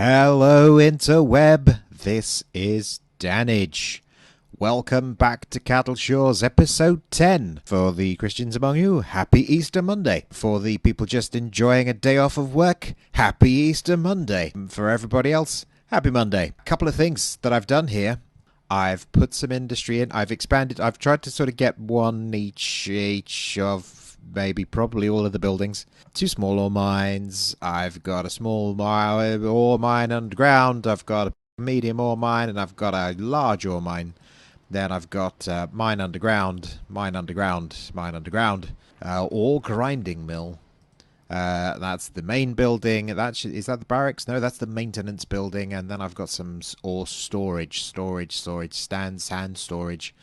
Hello interweb, this is Dannage. Welcome back to Cattle Shores episode 10. For the Christians among you, happy Easter Monday. For the people just enjoying a day off of work, happy Easter Monday. For everybody else, happy Monday. A couple of things that I've done here. I've put some industry in, I've expanded, I've tried to sort of get one each of maybe probably all of the buildings. 2 small ore mines, I've got a small ore mine underground, I've got a medium ore mine, and I've got a large ore mine. Then I've got mine underground, ore grinding mill. That's the main building. Is that the barracks? No, that's the maintenance building. And then I've got some ore storage, stands, sand storage,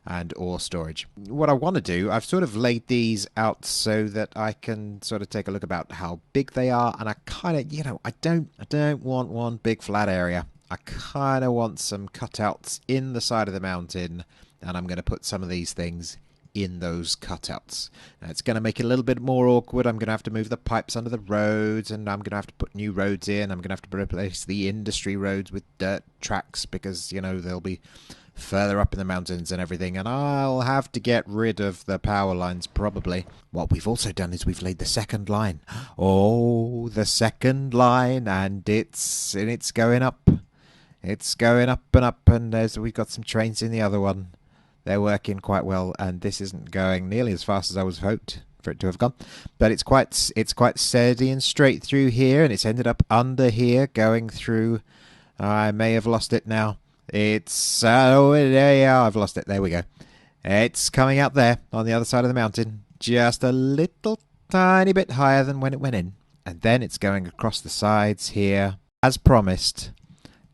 and ore storage. What I want to do, I've sort of laid these out so that I can sort of take a look about how big they are. And I kind of, I don't want one big flat area. I kind of want some cutouts in the side of the mountain, and I'm going to put some of these things in those cutouts. Now, it's going to make it a little bit more awkward. I'm going to have to move the pipes under the roads, and I'm going to have to put new roads in. I'm going to have to replace the industry roads with dirt tracks because, they'll be further up in the mountains and everything, and I'll have to get rid of the power lines probably. What we've also done is we've laid the second line. Oh, the second line, and it's going up. It's going up, and we've got some trains in the other one. They're working quite well, and this isn't going nearly as fast as I was hoped for it to have gone. But it's quite steady and straight through here, and it's ended up under here, going through. I may have lost it now. I've lost it. There we go. It's coming out there on the other side of the mountain, just a little tiny bit higher than when it went in. And then it's going across the sides here, as promised.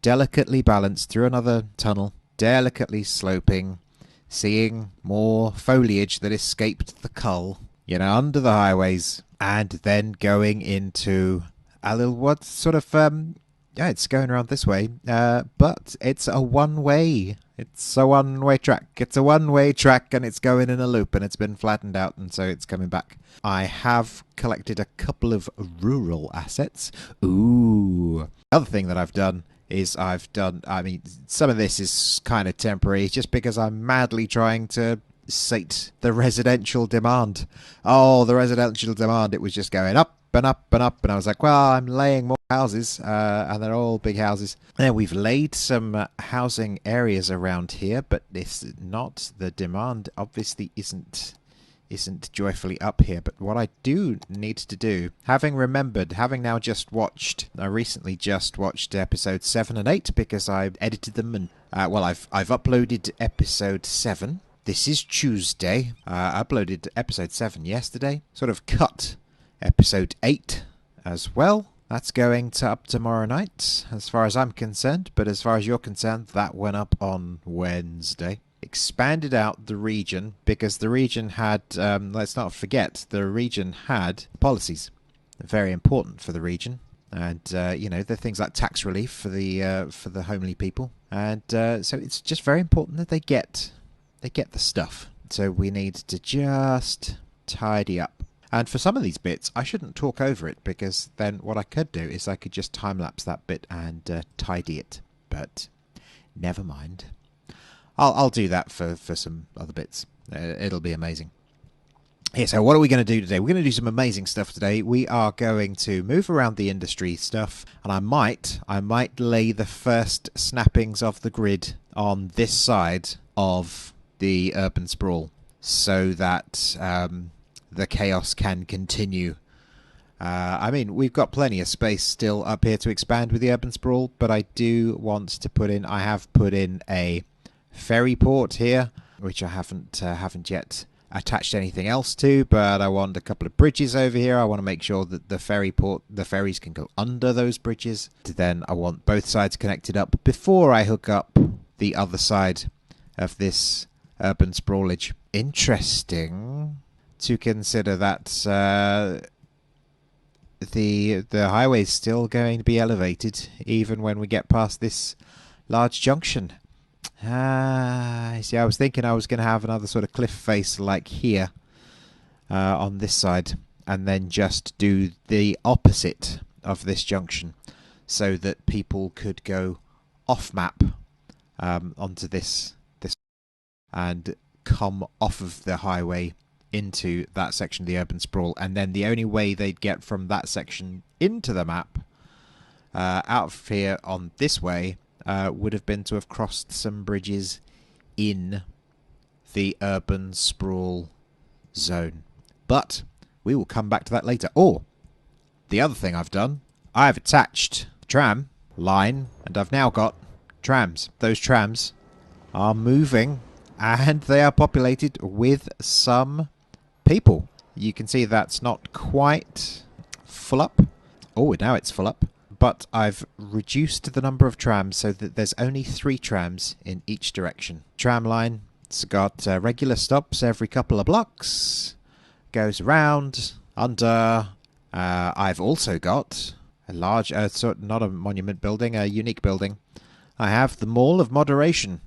Delicately balanced through another tunnel, delicately sloping, seeing more foliage that escaped the cull, under the highways, and then going into a little it's going around this way, but it's a one-way. It's a one-way track. It's a one-way track, and it's going in a loop, and it's been flattened out, and so it's coming back. I have collected a couple of rural assets. Ooh. The other thing that I've done is some of this is kind of temporary, just because I'm madly trying to sate the residential demand. Oh, the residential demand, it was just going up and up and up, and I was like, well, I'm laying more houses, and they're all big houses. And we've laid some housing areas around here, but the demand obviously isn't joyfully up here. But what I do need to do, having now I recently just watched episode 7 and 8 because I edited them, and I've uploaded episode 7. This is Tuesday. I uploaded episode 7 yesterday, sort of cut episode 8 as well. That's going up tomorrow night, as far as I'm concerned, but as far as you're concerned, that went up on Wednesday. Expanded out the region, because the region had, let's not forget, the region had policies. Very important for the region. And, the things like tax relief for the homely people. And so it's just very important that they get the stuff. So we need to just tidy up. And for some of these bits, I shouldn't talk over it, because then what I could do is I could just time-lapse that bit and tidy it. But never mind. I'll do that for some other bits. It'll be amazing. Here, so what are we going to do today? We're going to do some amazing stuff today. We are going to move around the industry stuff, and I might lay the first snappings of the grid on this side of the urban sprawl, so that the chaos can continue. We've got plenty of space still up here to expand with the urban sprawl, but I do want to I have put in a ferry port here, which I haven't yet attached anything else to, but I want a couple of bridges over here. I want to make sure that the ferries can go under those bridges. Then I want both sides connected up before I hook up the other side of this urban sprawlage. Interesting to consider that the highway's still going to be elevated even when we get past this large junction. See, I was thinking I was going to have another sort of cliff face like here on this side, and then just do the opposite of this junction. so that people could go off map onto this and come off of the highway into that section of the urban sprawl, and then the only way they'd get from that section into the map out of here on this way would have been to have crossed some bridges in the urban sprawl zone. But we will come back to that later. Or the other thing I've done, I've attached the tram line, and I've now got trams. Those trams are moving, and they are populated with some people. You can see that's not quite full up. Oh, now it's full up. But I've reduced the number of trams so that there's only 3 trams in each direction. Tram line, it's got regular stops every couple of blocks. Goes around, under. I've also got a large, not a monument building, a unique building. I have the Mall of Moderation.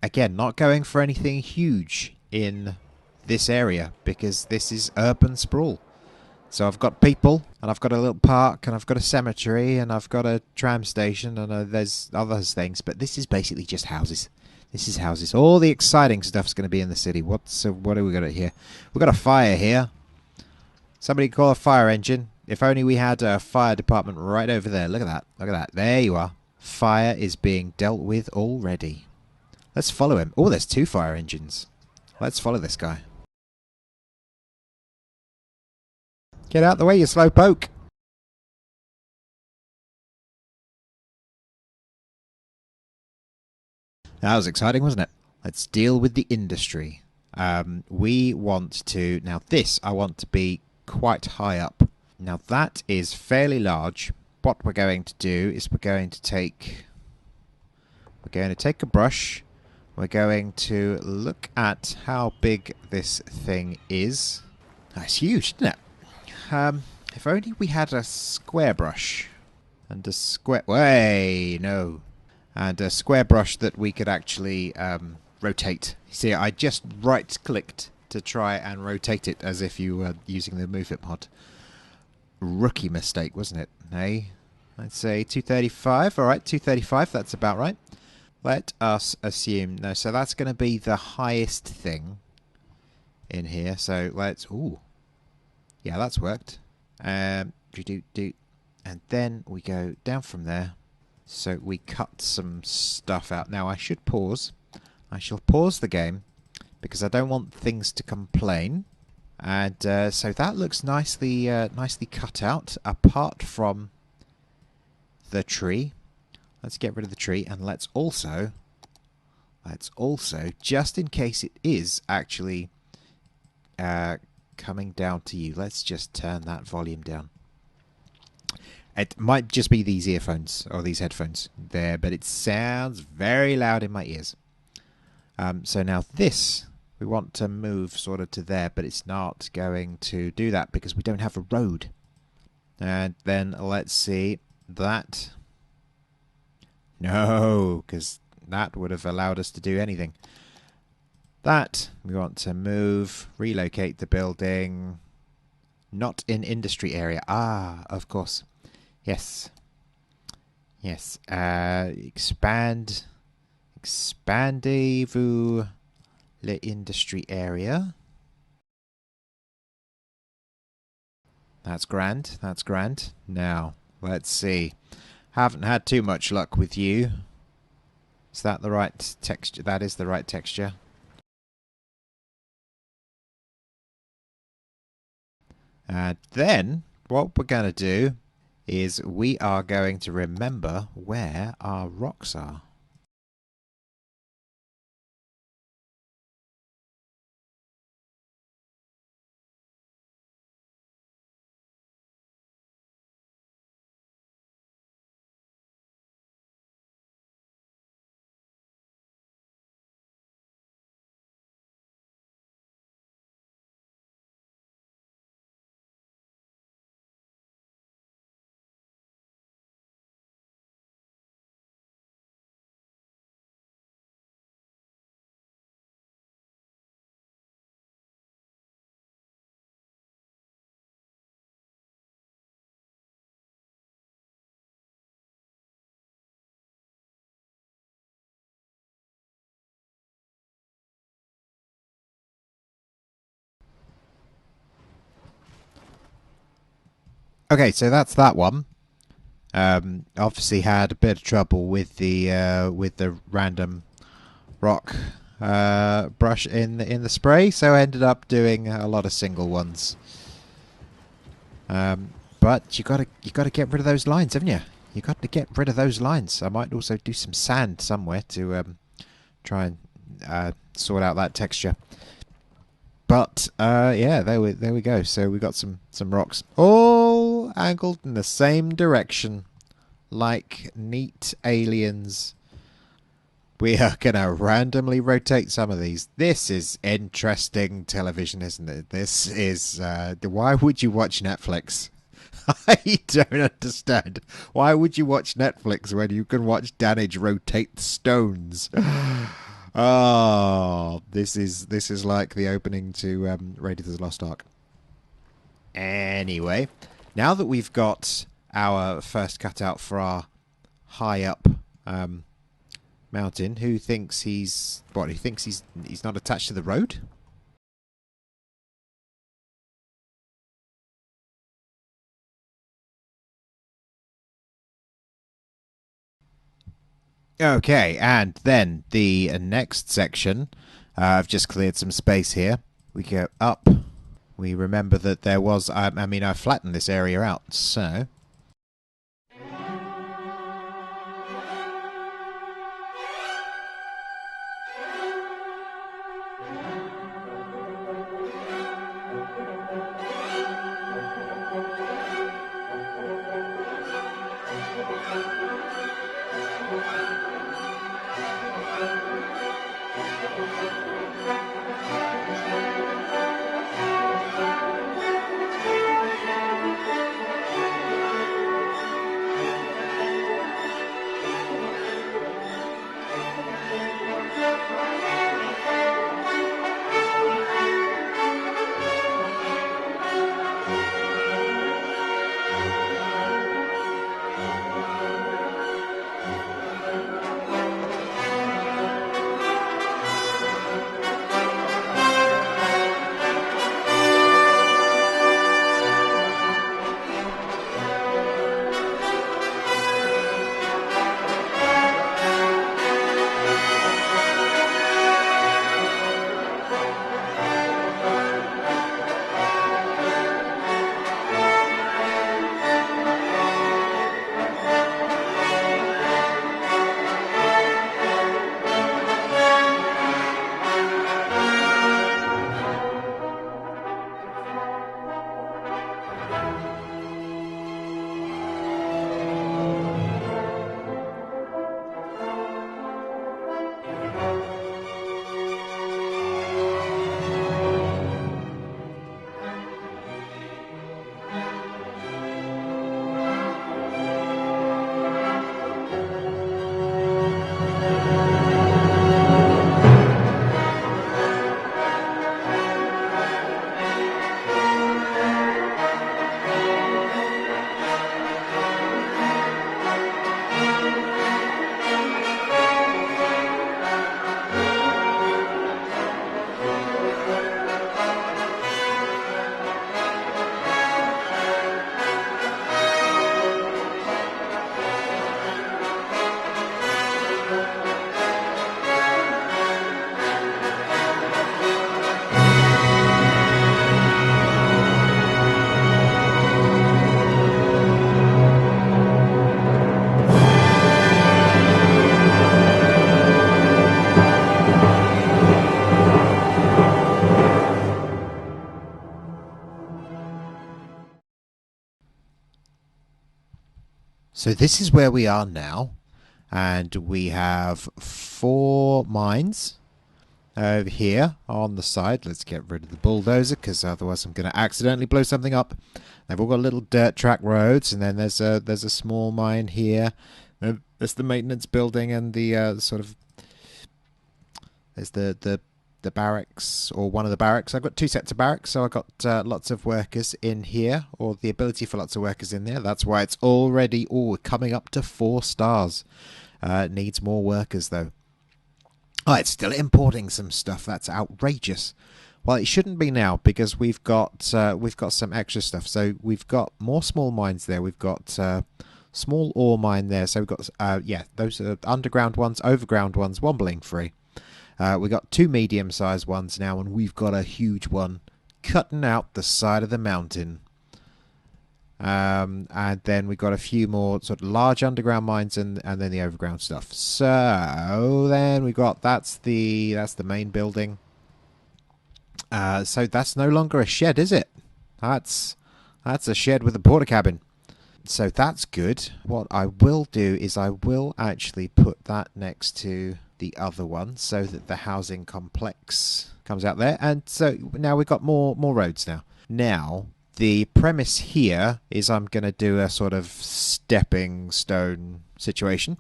Again, not going for anything huge in this area because this is urban sprawl. So I've got people, and I've got a little park, and I've got a cemetery, and I've got a tram station, and there's other things, but this is basically just houses. This is houses. All the exciting stuff's going to be in the city. What do we got here? We've got a fire here. Somebody call a fire engine. If only we had a fire department right over there. Look at that. Look at that. There you are. Fire is being dealt with already. Let's follow him. Oh, there's 2 fire engines. Let's follow this guy. Get out the way, you slowpoke. That was exciting, wasn't it? Let's deal with the industry. We want to... Now this, I want to be quite high up. Now that is fairly large. What we're going to do is we're going to take a brush. We're going to look at how big this thing is. That's huge, isn't it? If only we had a square brush. And a square... Way, no. And a square brush that we could actually rotate. See, I just right-clicked to try and rotate it as if you were using the Move It mod. Rookie mistake, wasn't it? Hey, let's say 235. All right, 235, that's about right. Let us assume... No, so that's going to be the highest thing in here. So let's... Ooh. Yeah, that's worked. And then we go down from there. So we cut some stuff out. Now I should pause. I shall pause the game because I don't want things to complain. And so that looks nicely cut out apart from the tree. Let's get rid of the tree, and let's also just in case it is actually coming down to you, let's just turn that volume down. It might just be these earphones or these headphones there, but it sounds very loud in my ears. So now this, we want to move sort of to there, but it's not going to do that because we don't have a road. And then let's see that. No, because that would have allowed us to do anything. That, we want to move, relocate the building. Not in industry area. Ah, of course. Yes. Yes. Expandez-vous l'industrie area. That's grand. That's grand. Now, let's see. Haven't had too much luck with you. Is that the right texture? That is the right texture. And then, what we're going to do is we are going to remember where our rocks are. Okay, so that's that one. Obviously had a bit of trouble with the random rock brush in the spray, so I ended up doing a lot of single ones. But you gotta get rid of those lines, haven't you? You got to get rid of those lines. I might also do some sand somewhere to try and sort out that texture. But yeah, there we go. So we got some rocks all angled in the same direction, like neat aliens. We are gonna randomly rotate some of these. This is interesting television, isn't it? This is why would you watch Netflix? I don't understand. Why would you watch Netflix when you can watch Dannage rotate stones? Oh, this is like the opening to Raiders of the Lost Ark. Anyway, now that we've got our first cutout for our high up mountain, who thinks he's what? He thinks he's not attached to the road? Okay, and then the next section. I've just cleared some space here. We go up. We remember that there was. I mean, I flattened this area out, so. So this is where we are now, and we have 4 mines over here on the side. Let's get rid of the bulldozer, because otherwise I'm going to accidentally blow something up. They've all got little dirt track roads, and then there's a small mine here. There's the maintenance building and the sort of there's the barracks, or one of the barracks. I've got 2 sets of barracks, so I've got lots of workers in here, or the ability for lots of workers in there. That's why it's already coming up to 4 stars. It needs more workers though. Oh, it's still importing some stuff. That's outrageous. Well, it shouldn't be now because we've got some extra stuff. So we've got more small mines there. We've got small ore mine there. So we've got yeah, those are underground ones, overground ones, wobbling free. We've got 2 medium-sized ones now, and we've got a huge one cutting out the side of the mountain. And then we've got a few more sort of large underground mines and then the overground stuff. So then we've got that's the main building. So that's no longer a shed, is it? That's a shed with a porter cabin. So that's good. What I will do is I will actually put that next to the other one so that the housing complex comes out there. And so now we've got more roads now. Now, the premise here is I'm going to do a sort of stepping stone situation.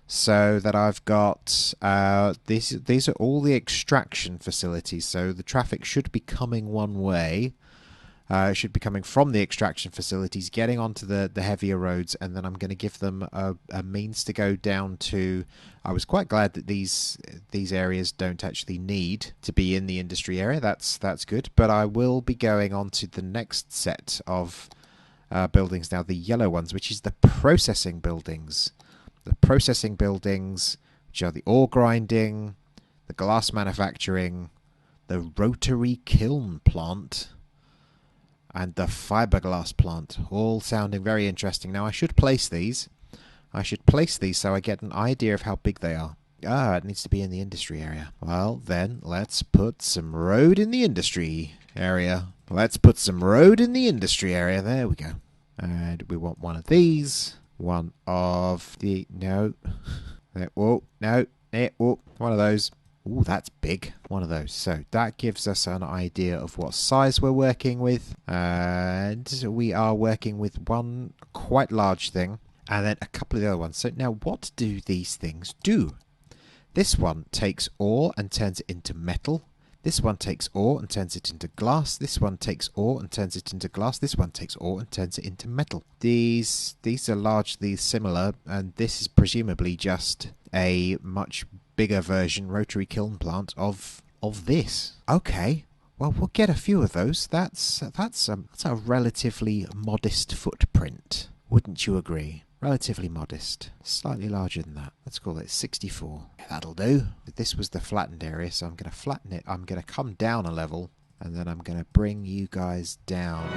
So that I've got these are all the extraction facilities. So the traffic should be coming one way. It should be coming from the extraction facilities, getting onto the heavier roads, and then I'm going to give them a means to go down to. I was quite glad that these areas don't actually need to be in the industry area. That's good. But I will be going on to the next set of buildings now, the yellow ones, which is the processing buildings. The processing buildings, which are the ore grinding, the glass manufacturing, the rotary kiln plant, and the fiberglass plant, all sounding very interesting. Now, I should place these. So I get an idea of how big they are. It needs to be in the industry area. Well, then, let's put some road in the industry area. There we go. And we want one of these. One of the... No. Whoa, no. Whoa, one of those. Ooh, that's big. One of those. So that gives us an idea of what size we're working with. And we are working with one quite large thing. And then a couple of the other ones. So now what do these things do? This one takes ore and turns it into metal. This one takes ore and turns it into glass. This one takes ore and turns it into glass. This one takes ore and turns it into metal. These are largely similar, and this is presumably just a much bigger version rotary kiln plant of this. Okay, well we'll get a few of those. That's a relatively modest footprint, wouldn't you agree? Relatively modest. Slightly larger than that. Let's call it 64. That'll do. This was the flattened area, so I'm going to flatten it. I'm going to come down a level, and then I'm going to bring you guys down.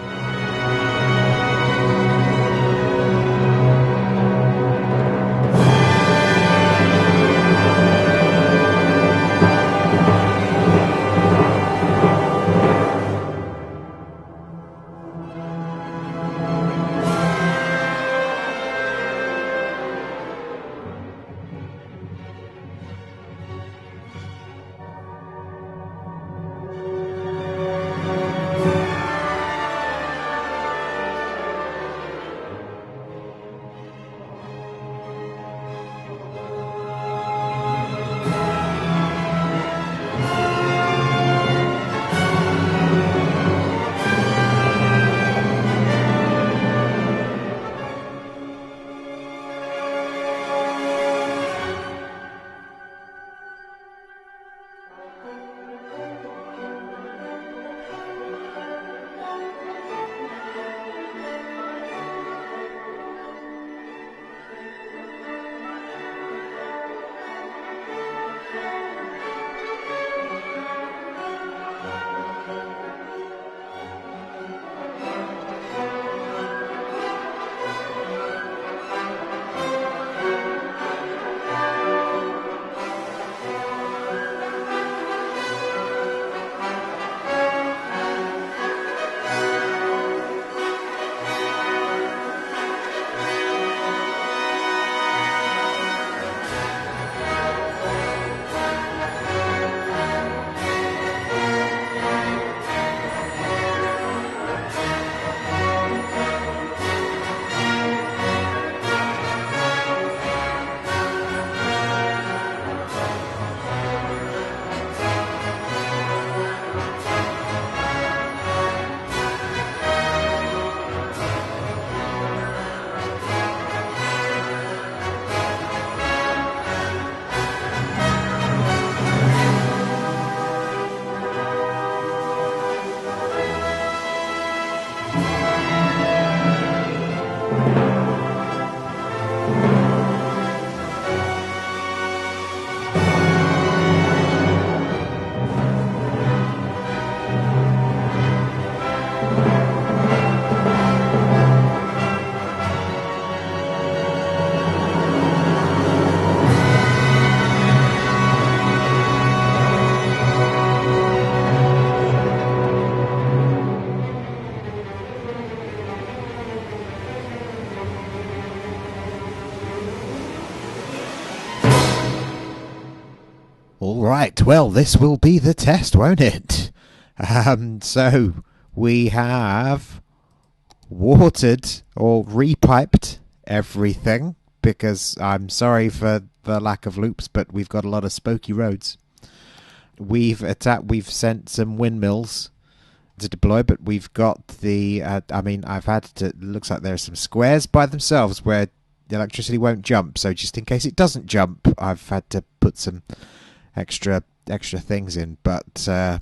Right, well, this will be the test, won't it? So we have watered or repiped everything, because I'm sorry for the lack of loops, but we've got a lot of spooky roads. We've sent some windmills to deploy, but we've got the I've had to, looks like there are some squares by themselves where the electricity won't jump, so just in case it doesn't jump, I've had to put some extra things in. But I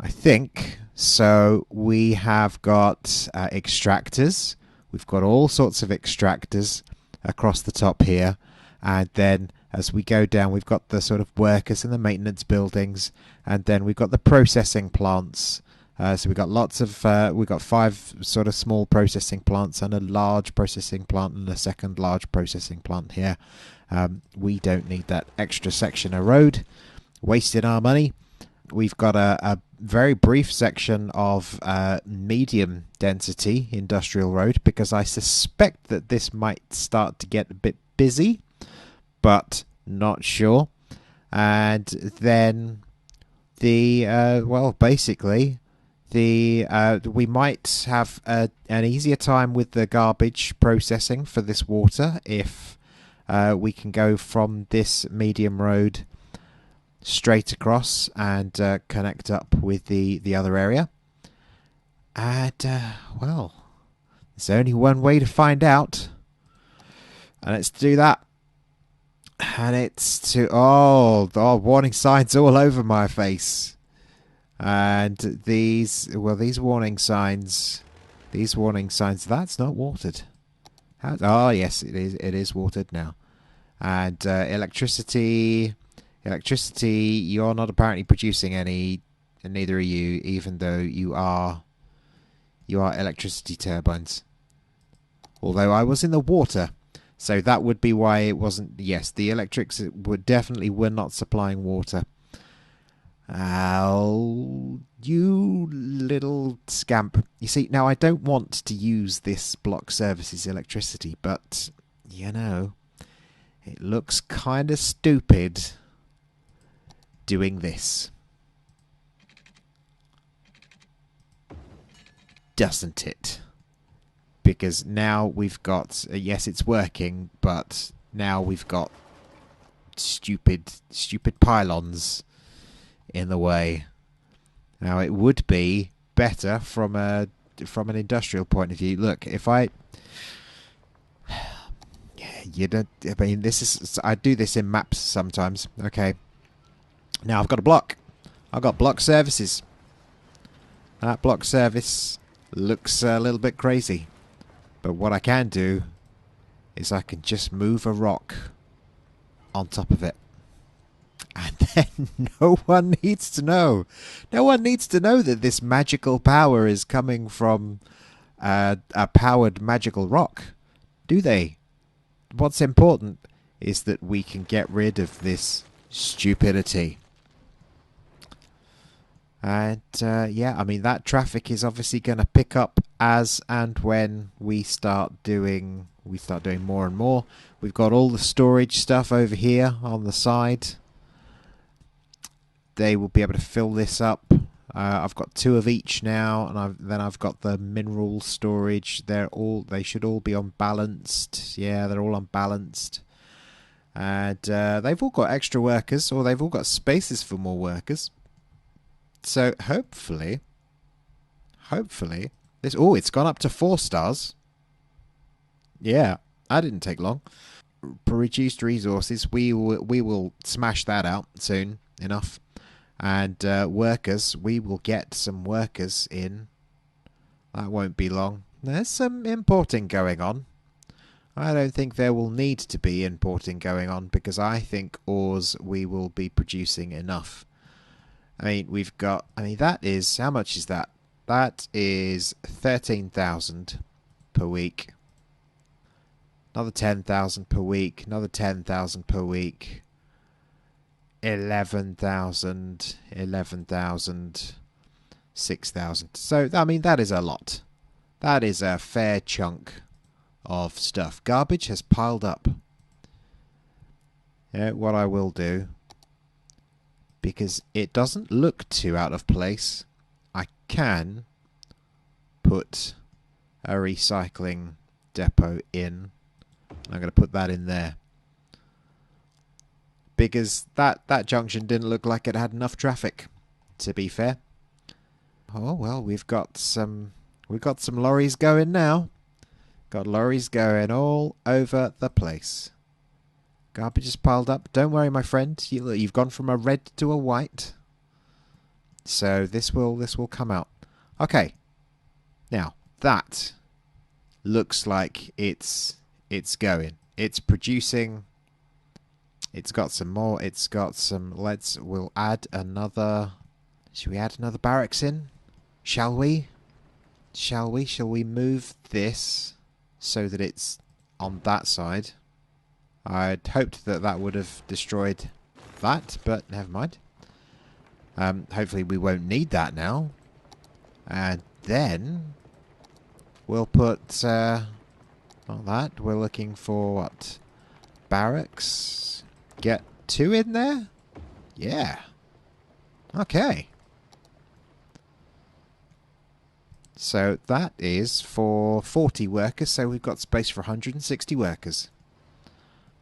think so. We have got extractors. We've got all sorts of extractors across the top here, and then as we go down, we've got the sort of workers and the maintenance buildings, and then we've got the processing plants. So we've got lots of we've got 5 sort of small processing plants and a large processing plant and a second large processing plant here. We don't need that extra section of road, wasting our money. We've got a very brief section of medium density industrial road, because I suspect that this might start to get a bit busy, but not sure. And then the basically we might have an easier time with the garbage processing for this water if we can go from this medium road straight across and connect up with the other area. And well, there's only one way to find out, and it's to do that. And it's to warning signs all over my face. And these warning signs, that's not watered. Oh yes, it is watered now. And electricity, you're not apparently producing any, and neither are you, even though you are electricity turbines. Although I was in the water, so that would be why it wasn't. Yes, the electrics were not supplying water. Oh, you little scamp. You see, now I don't want to use this block services electricity, but, you know, it looks kind of stupid doing this. Doesn't it? Because now we've got, yes, it's working, but now we've got stupid pylons in the way. Now it would be better from an industrial point of view. Look, if I I do this in maps sometimes. Okay, now I've got a block. I've got block services. That block service looks a little bit crazy, but what I can do is I can just move a rock on top of it. And then no one needs to know. No one needs to know that this magical power is coming from a powered magical rock, do they? What's important is that we can get rid of this stupidity. And yeah, I mean, that traffic is obviously going to pick up as and when we start doing more and more. We've got all the storage stuff over here on the side. They will be able to fill this up. I've got 2 of each now, and then I've got the mineral storage. They should all be unbalanced. Yeah, they're all unbalanced. And they've all got extra workers, or they've all got spaces for more workers. So hopefully this. Oh, it's gone up to 4 stars. Yeah, that didn't take long. Reduced resources. We will smash that out soon enough. And workers, we will get some workers in. That won't be long. There's some importing going on. I don't think there will need to be importing going on, because I think ores we will be producing enough. I mean, we've got, that is, how much is that? That is 13,000 per week. Another 10,000 per week. Another 10,000 per week. 11,000, 6,000. So, I mean, that is a lot. That is a fair chunk of stuff. Garbage has piled up. Yeah, what I will do, because it doesn't look too out of place, I can put a recycling depot in. I'm going to put that in there because that junction didn't look like it had enough traffic, to be fair. Oh well, we've got some lorries going now. Got lorries going all over the place. Garbage is piled up. Don't worry, my friend. You've gone from a red to a white. So this will come out. Okay. Now that looks like it's going. It's producing. It's got some more. It's got some. We'll add another. Should we add another barracks in? Shall we? Shall we move this so that it's on that side? I'd hoped that would have destroyed that, but never mind. Hopefully we won't need that now. And then we'll put not that. We're looking for what? Barracks. Get 2 in there? Yeah. Okay. So that is for 40 workers, so we've got space for 160 workers.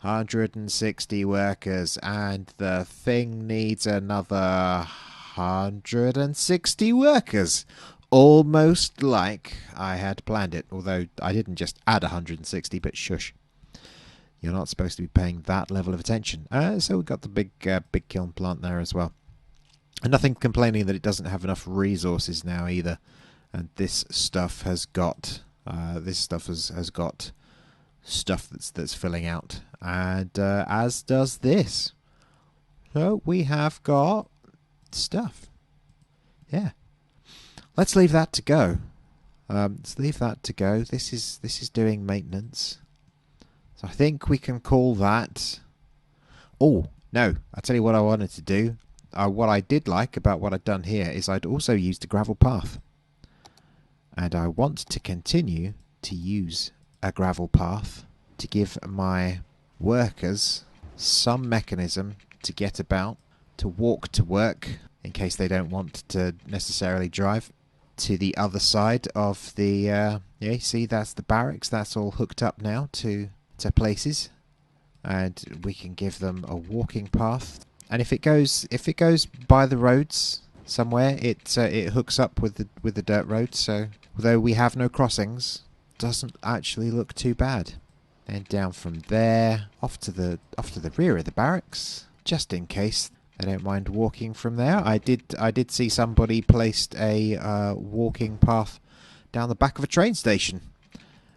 160 workers, and the thing needs another 160 workers. Almost like I had planned it, although I didn't just add 160, but shush. You're not supposed to be paying that level of attention. So we've got the big kiln plant there as well. And nothing complaining that it doesn't have enough resources now either. And this stuff has got stuff that's filling out, and as does this. So we have got stuff. Yeah. Let's leave that to go. Let's leave that to go. This is doing maintenance. So I think we can call that. Oh no! I tell you what I wanted to do. What I did like about what I'd done here is I'd also used a gravel path. And I want to continue to use a gravel path to give my workers some mechanism to get about, to walk to work, in case they don't want to necessarily drive, to the other side of the... yeah, you see, that's the barracks. That's all hooked up now to places. And we can give them a walking path. And if it goes by the roads somewhere, it hooks up with the dirt road, so... Although we have no crossings, doesn't actually look too bad. And down from there, off to the rear of the barracks, just in case they don't mind walking from there. I did see somebody placed a walking path down the back of a train station,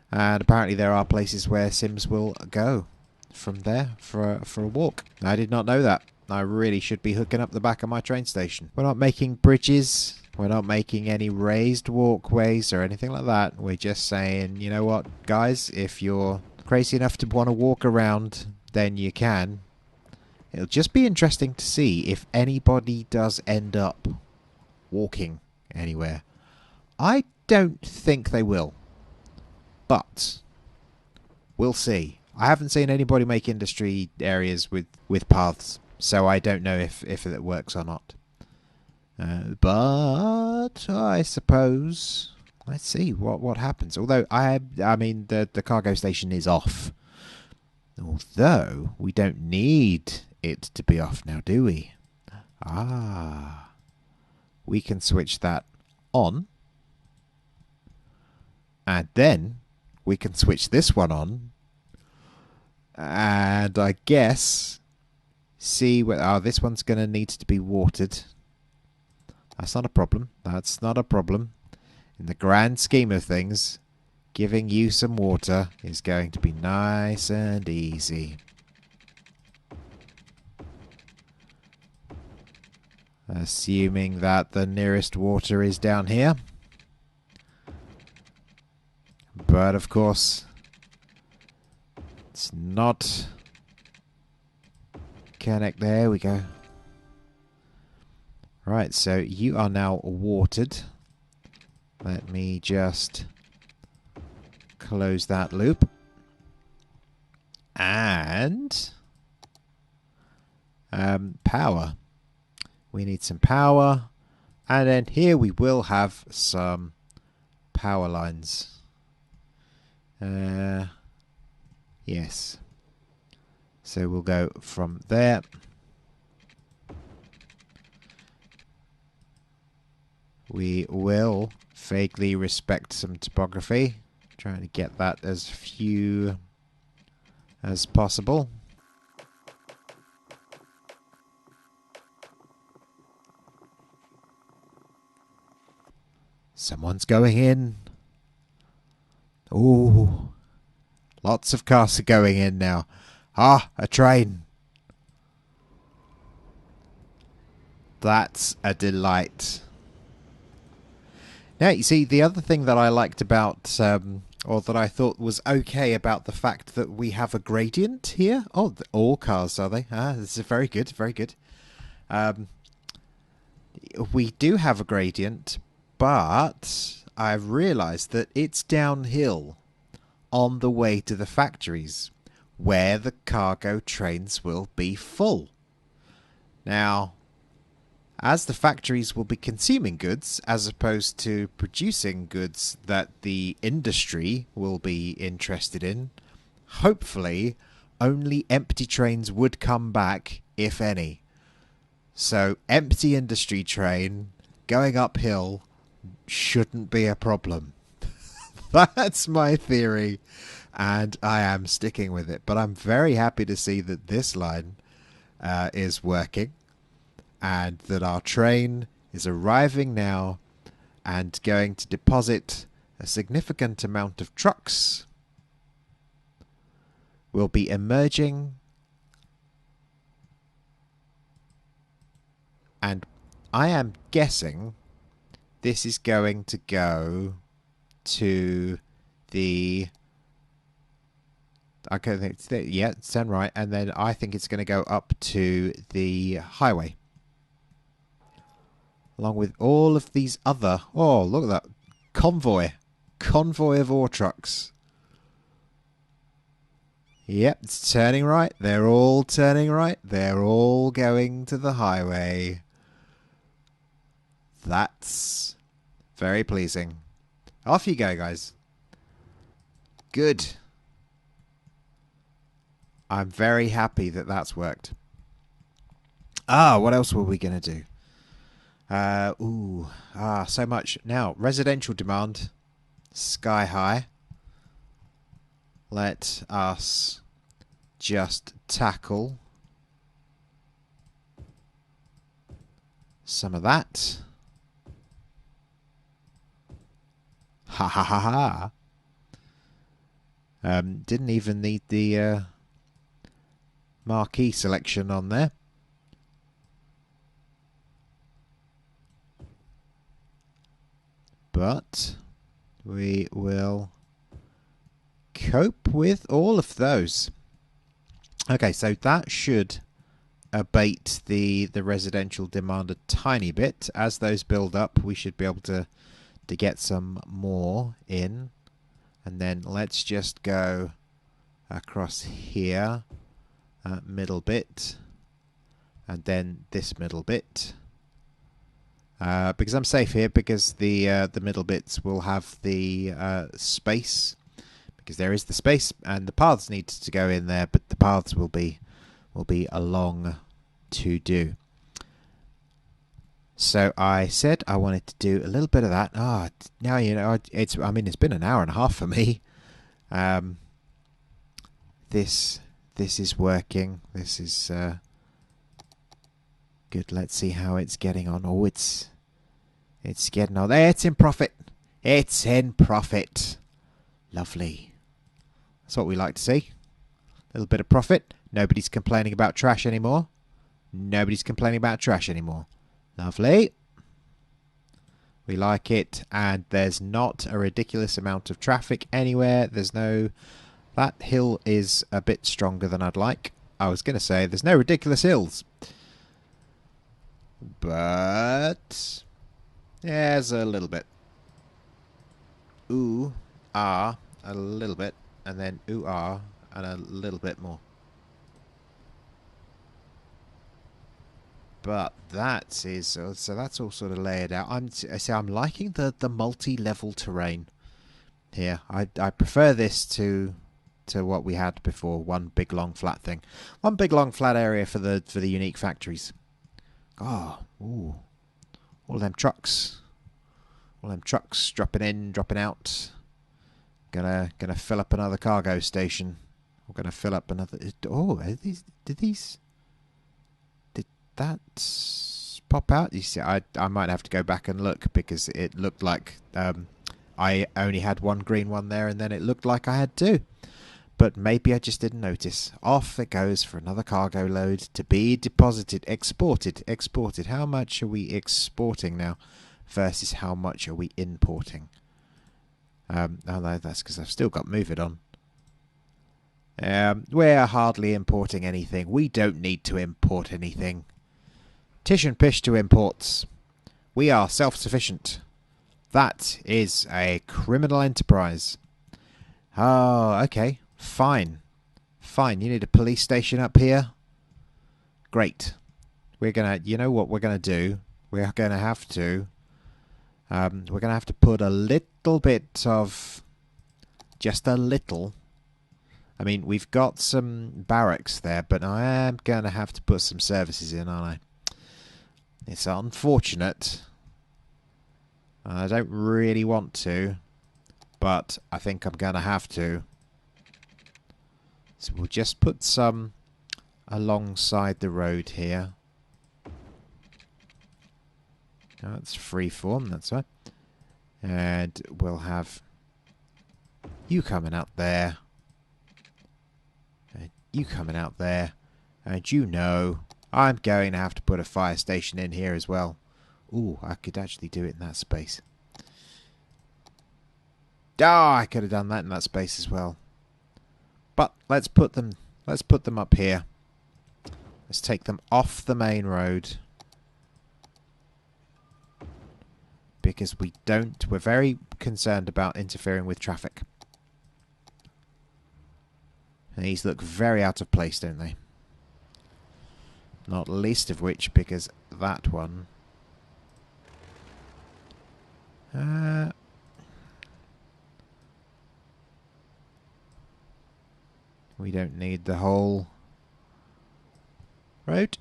and apparently there are places where Sims will go from there for a walk. I did not know that. I really should be hooking up the back of my train station. We're not making bridges. We're not making any raised walkways or anything like that. We're just saying, you know what, guys, if you're crazy enough to want to walk around, then you can. It'll just be interesting to see if anybody does end up walking anywhere. I don't think they will. But we'll see. I haven't seen anybody make industry areas with paths, so I don't know if it works or not. But I suppose let's see what happens. Although I mean the cargo station is off. Although we don't need it to be off now, do we? Ah, we can switch that on, and then we can switch this one on, and I guess see what. This one's going to need to be watered. That's not a problem. That's not a problem. In the grand scheme of things, giving you some water is going to be nice and easy. Assuming that the nearest water is down here. But of course, it's not. Connect. There we go. Right, so you are now watered. Let me just close that loop. And power. We need some power. And then here we will have some power lines. Yes. So we'll go from there. We will vaguely respect some topography. Trying to get that as few as possible. Someone's going in. Ooh. Lots of cars are going in now. Ah, a train. That's a delight. Now, you see, the other thing that I liked about, or that I thought was okay about the fact that we have a gradient here. Oh, all cars, are they? Ah, this is very good, very good. We do have a gradient, but I've realised that it's downhill on the way to the factories, where the cargo trains will be full. Now, as the factories will be consuming goods as opposed to producing goods that the industry will be interested in, hopefully only empty trains would come back, if any. So empty industry train going uphill shouldn't be a problem. That's my theory, and I am sticking with it. But I'm very happy to see that this line is working, and that our train is arriving now and going to deposit a significant amount of trucks. Will be emerging, and I am guessing this is going to go to the... Okay, yeah, it's done right, and then I think it's going to go up to the highway. Along with all of these other... Oh, look at that. Convoy. Convoy of ore trucks. Yep, it's turning right. They're all turning right. They're all going to the highway. That's very pleasing. Off you go, guys. Good. I'm very happy that that's worked. What else were we going to do? So much. Now, residential demand, sky high. Let us just tackle some of that. Ha ha ha ha. Didn't even need the marquee selection on there. But we will cope with all of those. Okay, so that should abate the residential demand a tiny bit. As those build up, we should be able to get some more in. And then let's just go across here, middle bit, and then this middle bit. Because I'm safe here, because the middle bits will have the space, because there is the space, and the paths need to go in there, but the paths will be a long to do. So I said I wanted to do a little bit of that. Now you know it's been an hour and a half for me. This is working. This is good. Let's see how it's getting on. Oh, it's getting on. There, it's in profit. It's in profit. Lovely. That's what we like to see. A little bit of profit. Nobody's complaining about trash anymore. Nobody's complaining about trash anymore. Lovely. We like it. And there's not a ridiculous amount of traffic anywhere. There's no... That hill is a bit stronger than I'd like. I was going to say there's no ridiculous hills. But... there's a little bit. Ooh, ah, a little bit. And then ooh, ah, and a little bit more. But that is so that's all sort of layered out. I'm liking the multi-level terrain here. I prefer this to what we had before. One big long flat thing, one big long flat area for the unique factories. Oh, ooh, all them trucks, dropping in, dropping out. Gonna fill up another cargo station. We're gonna fill up another. Oh, did that pop out? You see, I might have to go back and look because it looked like I only had one green one there, and then it looked like I had two. But maybe I just didn't notice. Off it goes for another cargo load to be deposited, exported. How much are we exporting now versus how much are we importing? Oh no, that's because I've still got Move It on. We're hardly importing anything. We don't need to import anything. Tish and pish to imports. We are self-sufficient. That is a criminal enterprise. Oh, okay. Fine. Fine. You need a police station up here? Great. We're gonna... You know what we're gonna do? We're gonna have to... we're gonna have to put a little bit of... Just a little... I mean, we've got some barracks there, but I am gonna have to put some services in, aren't I? It's unfortunate. I don't really want to, but I think I'm going to have to. So we'll just put some alongside the road here. Oh, it's freeform, that's right. And we'll have you coming out there. And you coming out there. And you know, I'm going to have to put a fire station in here as well. Ooh, I could actually do it in that space. Ah, I could have done that in that space as well. But let's put them up here. Let's take them off the main road. Because we're very concerned about interfering with traffic. And these look very out of place, don't they? Not least of which because that one... we don't need the whole road.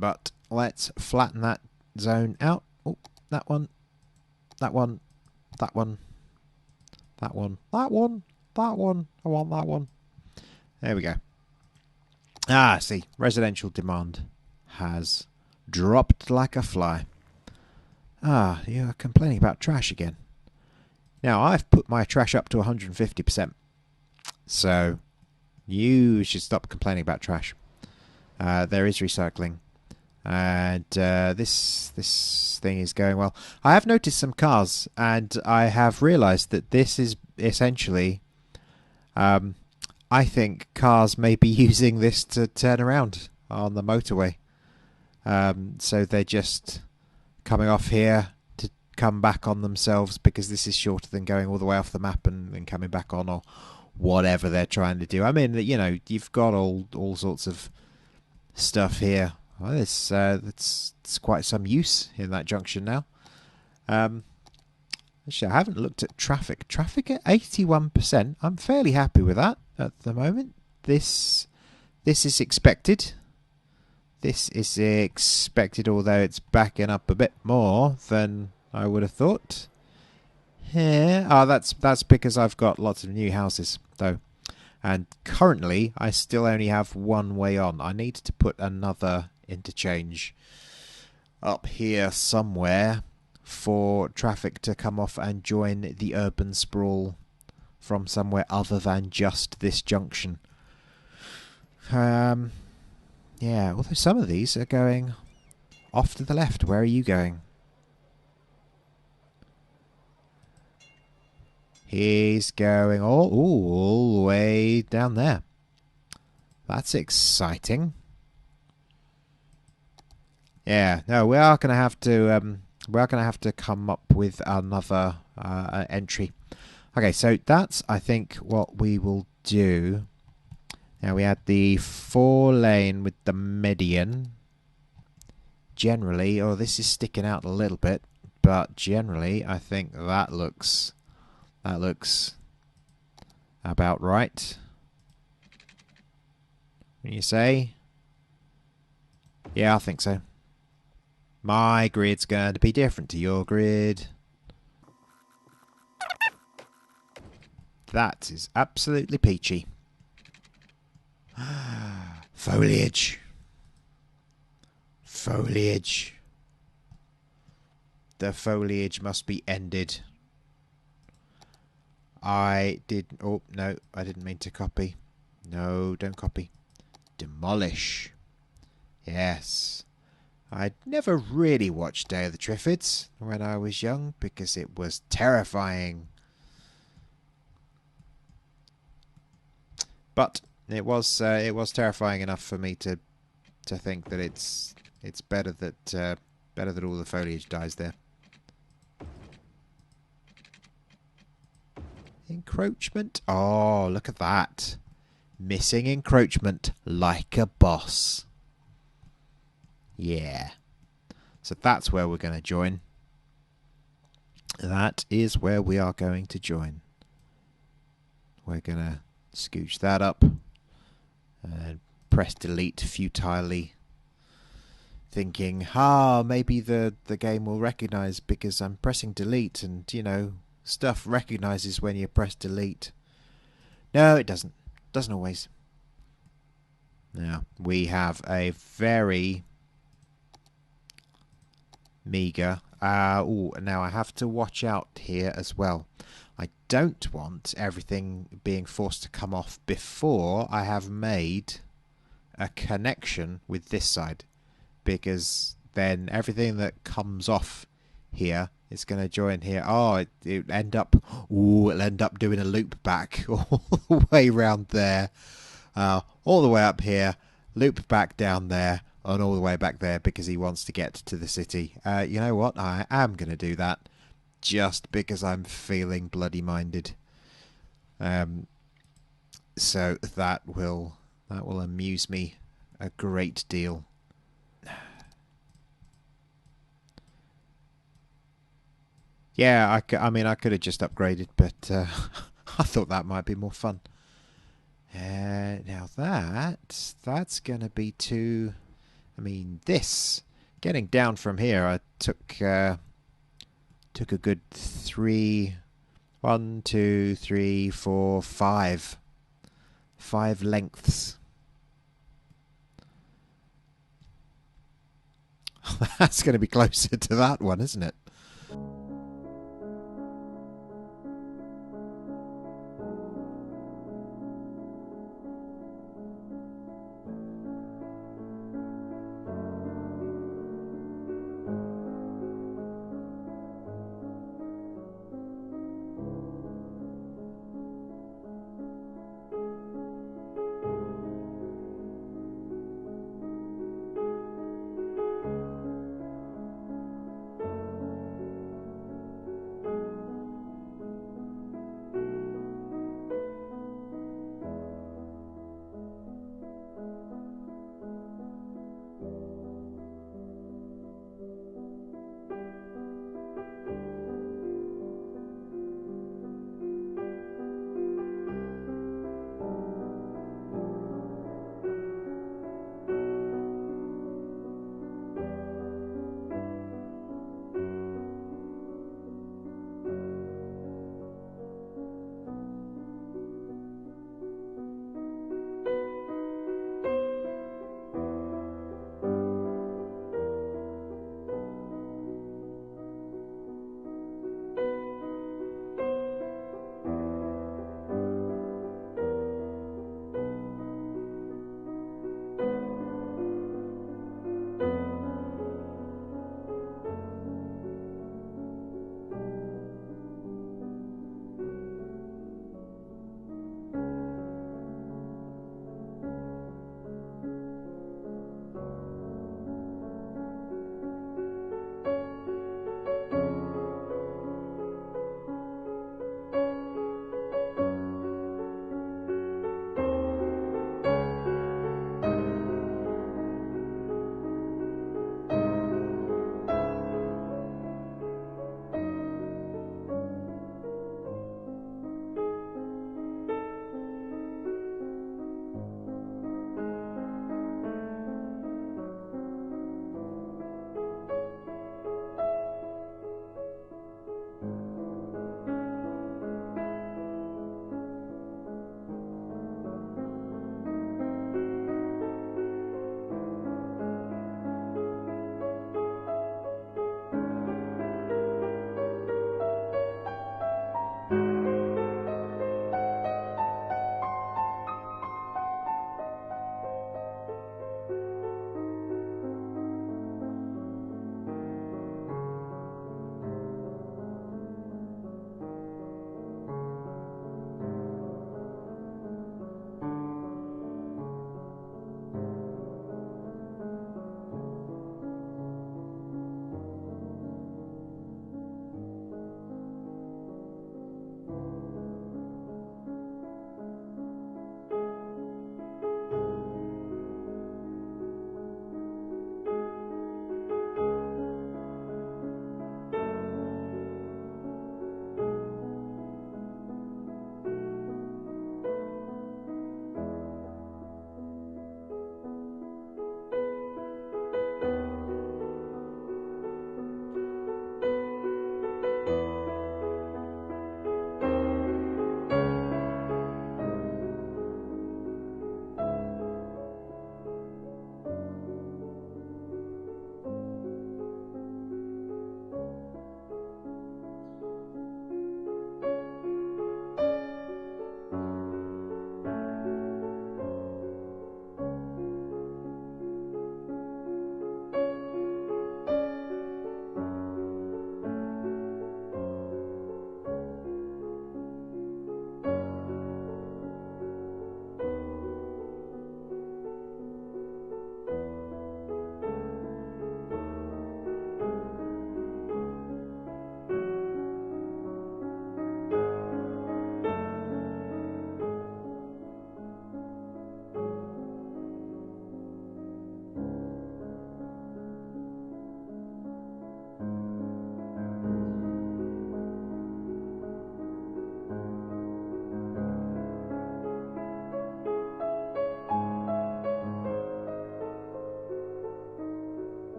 But let's flatten that zone out. Oh, that one. That one. That one. That one. That one. That one. I want that one. There we go. Ah, see. Residential demand has dropped like a fly. Ah, you're complaining about trash again. Now, I've put my trash up to 150%. So, you should stop complaining about trash. There is recycling. And this thing is going well. I have noticed some cars, and I have realised that this is essentially... I think cars may be using this to turn around on the motorway. So they're just... coming off here to come back on themselves because this is shorter than going all the way off the map and then coming back on, or whatever they're trying to do. I mean, you know, you've got all sorts of stuff here. Well, it's quite some use in that junction now. Actually, I haven't looked at traffic. Traffic at 81%. I'm fairly happy with that at the moment. This is expected. This is expected, although it's backing up a bit more than I would have thought. Yeah. Oh, that's because I've got lots of new houses, though. And currently, I still only have one way on. I need to put another interchange up here somewhere for traffic to come off and join the urban sprawl from somewhere other than just this junction. Yeah, although some of these are going off to the left. Where are you going? He's going all the way down there. That's exciting. Yeah, no, we are going to have to come up with another entry. Okay, so that's, I think, what we will do. Now we had the 4-lane with the median. Generally, this is sticking out a little bit, but generally I think that looks about right. What do you say? Yeah, I think so. My grid's going to be different to your grid. That is absolutely peachy. Foliage. Foliage. The foliage must be ended. I did... Oh, no, I didn't mean to copy. No, don't copy. Demolish. Yes. I'd never really watched Day of the Triffids when I was young because it was terrifying. But it was terrifying enough for me to think that it's better that all the foliage dies there. Encroachment. Oh, look at that. Missing encroachment like a boss. Yeah. So that's where we're going to join. That is where we are going to join. We're going to scooch that up and press delete futilely, thinking, maybe the game will recognize because I'm pressing delete, and you know, stuff recognizes when you press delete. No, it doesn't. Doesn't always. Now, we have a very meager... now I have to watch out here as well. I don't want everything being forced to come off before I have made a connection with this side, because then everything that comes off here is going to join here. It'll end up doing a loop back all the way round there, all the way up here, loop back down there, and all the way back there because he wants to get to the city. You know what? I am going to do that just because I'm feeling bloody minded. So that will amuse me a great deal. Yeah, I mean, I could have just upgraded, but I thought that might be more fun. Now that's going to be too... I mean, this... Getting down from here, I took a good 1, 2, 3, 4, 5 lengths. That's going to be closer to that one, isn't it?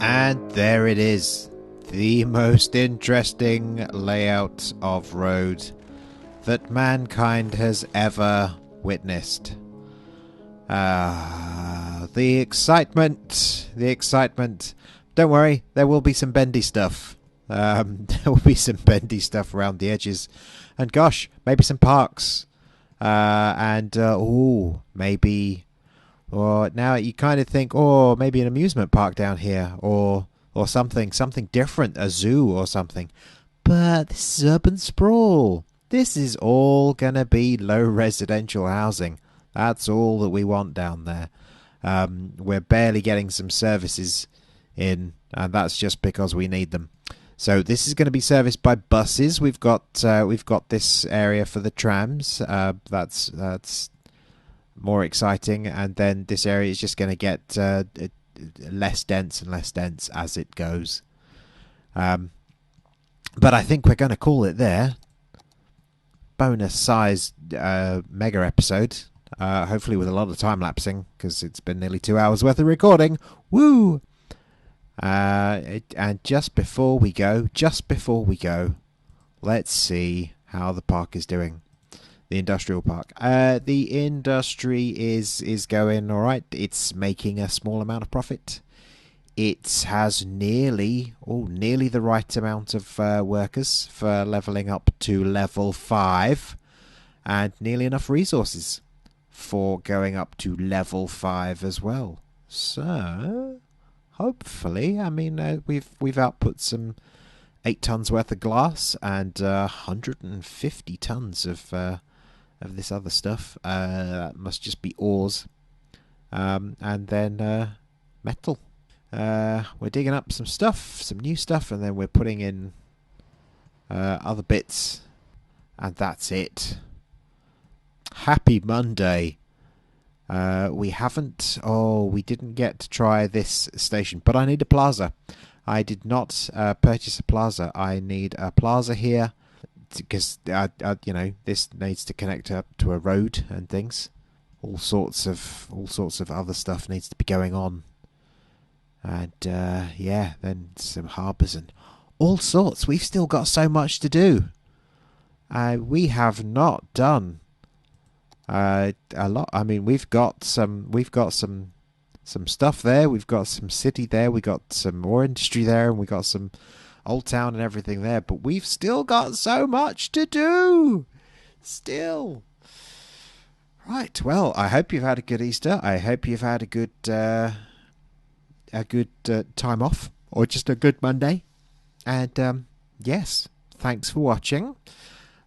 And there it is. The most interesting layout of road that mankind has ever witnessed. The excitement. Don't worry, there will be some bendy stuff. There will be some bendy stuff around the edges. And gosh, maybe some parks. Maybe... Or now you kind of think, maybe an amusement park down here. Or something different, a zoo or something. But this is urban sprawl. This is all going to be low residential housing. That's all that we want down there. We're barely getting some services in, and that's just because we need them. So this is going to be serviced by buses. We've got this area for the trams. That's more exciting, and then this area is just going to get less dense and less dense as it goes. But I think we're going to call it there. Bonus size mega episode. Hopefully with a lot of time lapsing, because it's been nearly 2 hours worth of recording. Woo! And just before we go, let's see how the park is doing. The industrial park. The industry is going all right. It's making a small amount of profit. It has nearly the right amount of workers for leveling up to level 5, and nearly enough resources for going up to level 5 as well. So hopefully, I mean, we've output some 8 tons worth of glass and 150 tons of this other stuff. That must just be ores, and then metal. We're digging up some stuff, some new stuff, and then we're putting in other bits, and that's it. Happy Monday. We didn't get to try this station, but I need a plaza. I did not purchase a plaza. I need a plaza here because this needs to connect up to a road and things. All sorts of other stuff needs to be going on. And then some harbours and all sorts. We've still got so much to do. We have not done a lot. I mean, we've got some stuff there. We've got some city there. We got some more industry there, and we got some old town and everything there. But we've still got so much to do. Still. Right. Well, I hope you've had a good Easter. I hope you've had a good time off, or just a good Monday. And yes, thanks for watching.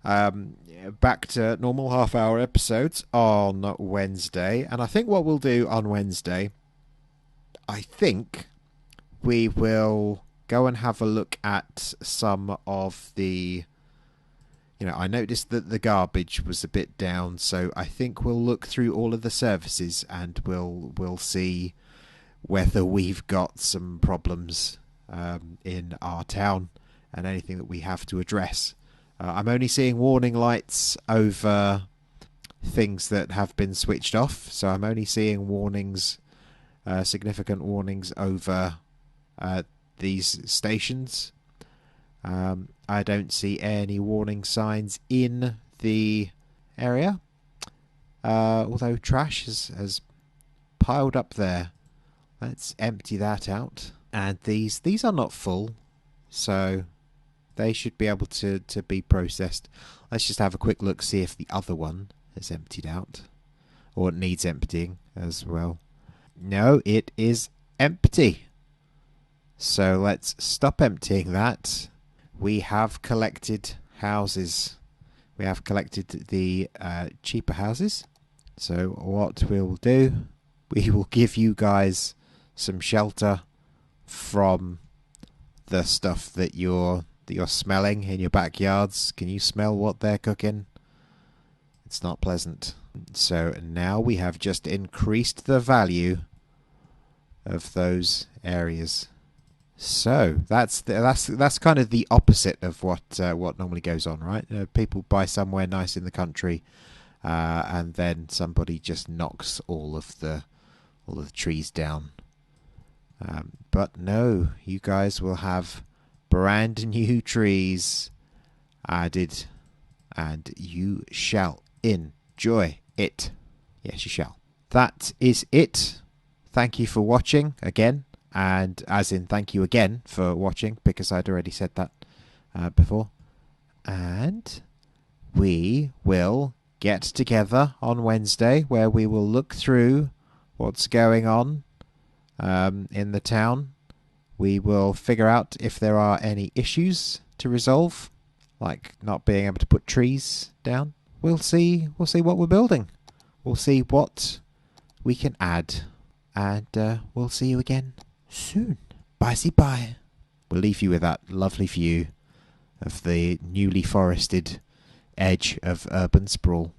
Back to normal half-hour episodes on Wednesday. And I think what we'll do on Wednesday, I think we will go and have a look at some of the... I noticed that the garbage was a bit down, so I think we'll look through all of the services and we'll see whether we've got some problems in our town and anything that we have to address. I'm only seeing warning lights over things that have been switched off, so I'm only seeing warnings, significant warnings over these stations. I don't see any warning signs in the area, although trash has piled up there. Let's empty that out. And these are not full, so they should be able to be processed. Let's just have a quick look, see if the other one is emptied out, or it needs emptying as well. No, it is empty. So let's stop emptying that. We have collected houses. We have collected the cheaper houses. So what we'll do, we will give you guys some shelter from the stuff that you're smelling in your backyards. Can you smell what they're cooking? It's not pleasant. So now we have just increased the value of those areas. So that's kind of the opposite of what normally goes on, right? People buy somewhere nice in the country, and then somebody just knocks all of the trees down. But no, you guys will have brand new trees added, and you shall enjoy it. Yes, you shall. That is it. Thank you for watching again, and as in thank you again for watching, because I'd already said that before. And we will get together on Wednesday, where we will look through what's going on in the town. We will figure out if there are any issues to resolve, like not being able to put trees down. We'll see what we're building. We'll see what we can add. And we'll see you again soon. Bye. We'll leave you with that lovely view of the newly forested edge of urban sprawl.